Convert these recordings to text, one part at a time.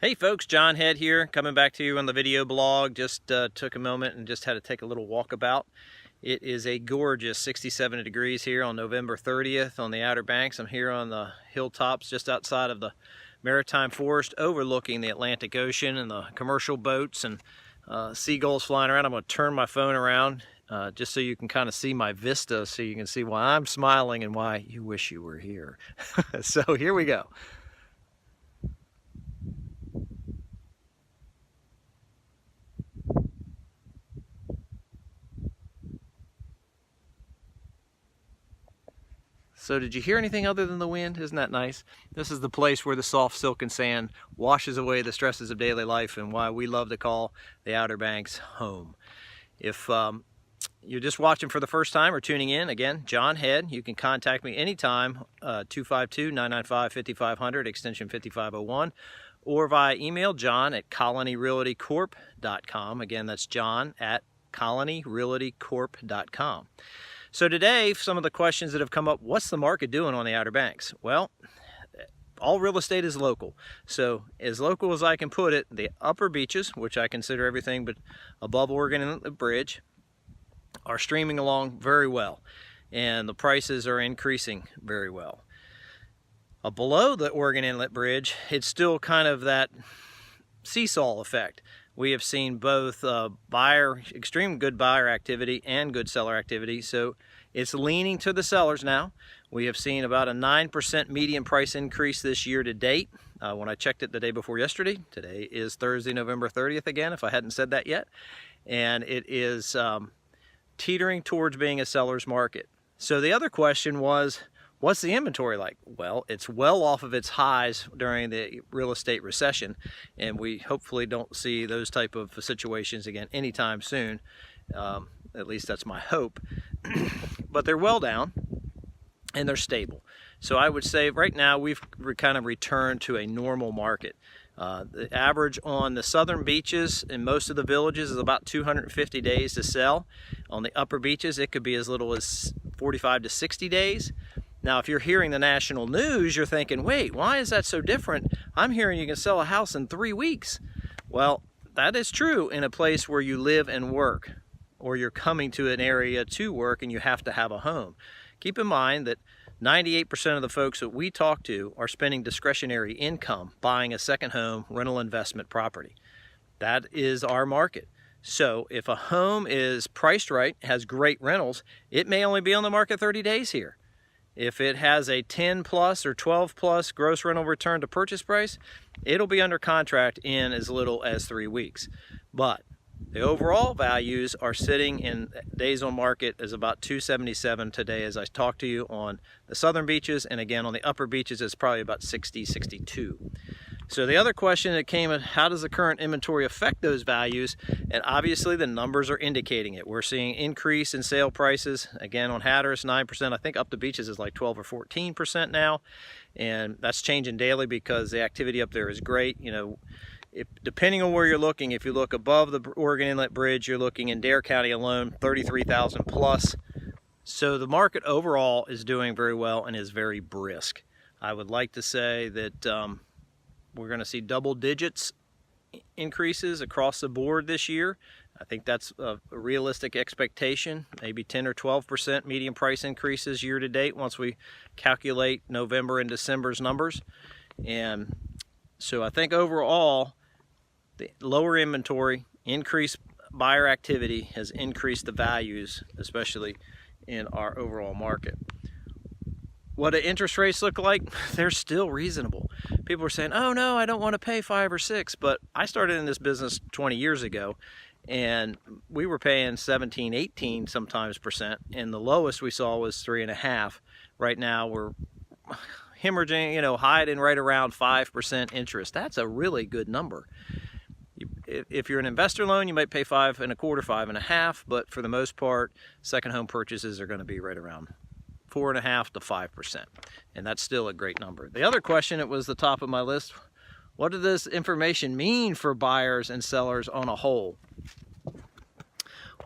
Hey folks, John Head here, coming back to you on the video blog. Just took a moment and just had to take a little walkabout. It is a gorgeous 67 degrees here on November 30th on the Outer Banks. I'm here on the hilltops just outside of the Maritime Forest, overlooking the Atlantic Ocean and the commercial boats and seagulls flying around. I'm going to turn my phone around just so you can kind of see my vista, so you can see why I'm smiling and why you wish you were here. So here we go. So did you hear anything other than the wind? Isn't that nice? This is the place where the soft silken sand washes away the stresses of daily life, and why we love to call the Outer Banks home. If you're just watching for the first time or tuning in, again, John Head. You can contact me anytime, 252-995-5500, extension 5501, or via email, john@colonyrealtycorp.com. Again, that's john@colonyrealtycorp.com. So today, some of the questions that have come up: what's the market doing on the Outer Banks? Well, all real estate is local. So as local as I can put it, the upper beaches, which I consider everything but above Oregon Inlet Bridge, are streaming along very well, and the prices are increasing very well. Below the Oregon Inlet Bridge, it's still kind of that seesaw effect. We have seen both extreme good buyer activity and good seller activity, so it's leaning to the sellers now. We have seen about a 9% median price increase this year to date. When I checked it the day before yesterday, today is Thursday, November 30th again, if I hadn't said that yet, and it is teetering towards being a seller's market. So the other question was, what's the inventory like? Well, it's well off of its highs during the real estate recession, and we hopefully don't see those type of situations again anytime soon. At least that's my hope. But they're well down and they're stable. So I would say right now we've kind of returned to a normal market. The average on the southern beaches in most of the villages is about 250 days to sell. On the upper beaches, it could be as little as 45 to 60 days. Now, if you're hearing the national news, you're thinking, wait, why is that so different? I'm hearing you can sell a house in 3 weeks. Well, that is true in a place where you live and work, or you're coming to an area to work and you have to have a home. Keep in mind that 98% of the folks that we talk to are spending discretionary income buying a second home rental investment property. That is our market. So if a home is priced right, has great rentals, it may only be on the market 30 days here. If it has a 10 plus or 12 plus gross rental return to purchase price, it'll be under contract in as little as 3 weeks. But the overall values are sitting in days on market as about 277 today as I talk to you on the southern beaches, and again on the upper beaches it's probably about 60, 62. So the other question that came in, how does the current inventory affect those values? And obviously the numbers are indicating it. We're seeing increase in sale prices. Again, on Hatteras, 9%. I think up the beaches is like 12 or 14% now. And that's changing daily because the activity up there is great. You know, depending on where you're looking, if you look above the Oregon Inlet Bridge, you're looking in Dare County alone, 33,000 plus. So the market overall is doing very well and is very brisk. I would like to say that we're going to see double digits increases across the board this year. I think that's a realistic expectation, maybe 10 or 12% median price increases year to date once we calculate November and December's numbers. And so I think overall, the lower inventory, increased buyer activity has increased the values, especially in our overall market. What do interest rates look like? They're still reasonable. People are saying, oh no, I don't want to pay 5 or 6, but I started in this business 20 years ago and we were paying 17, 18 sometimes percent, and the lowest we saw was 3.5. Right now we're hemorrhaging, you know, hiding right around 5% interest. That's a really good number. If you're an investor loan, you might pay 5.25, 5.5, but for the most part, second home purchases are going to be right around 4.5 to 5%, and that's still a great number. The other question, it was the top of my list: what does this information mean for buyers and sellers on a whole?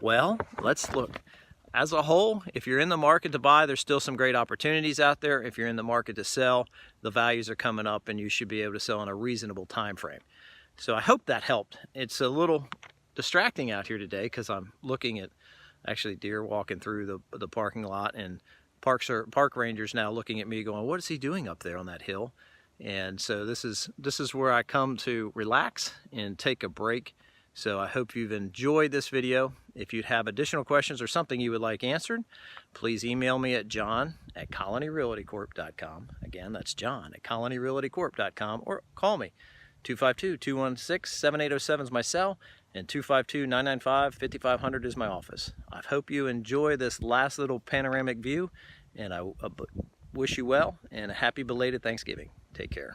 Well, let's look. As a whole, if you're in the market to buy, there's still some great opportunities out there. If you're in the market to sell, the values are coming up and you should be able to sell in a reasonable time frame. So I hope that helped. It's a little distracting out here today because I'm looking at actually deer walking through the parking lot, and park rangers now looking at me going, what is he doing up there on that hill? And so this is where I come to relax and take a break. So I hope you've enjoyed this video. If you have additional questions or something you would like answered, please email me at john@colonyrealtycorp.com. Again, that's john@colonyrealtycorp.com, or call me. 252-216-7807 is my cell, and 252-995-5500 is my office. I hope you enjoy this last little panoramic view, and I wish you well and a happy belated Thanksgiving. Take care.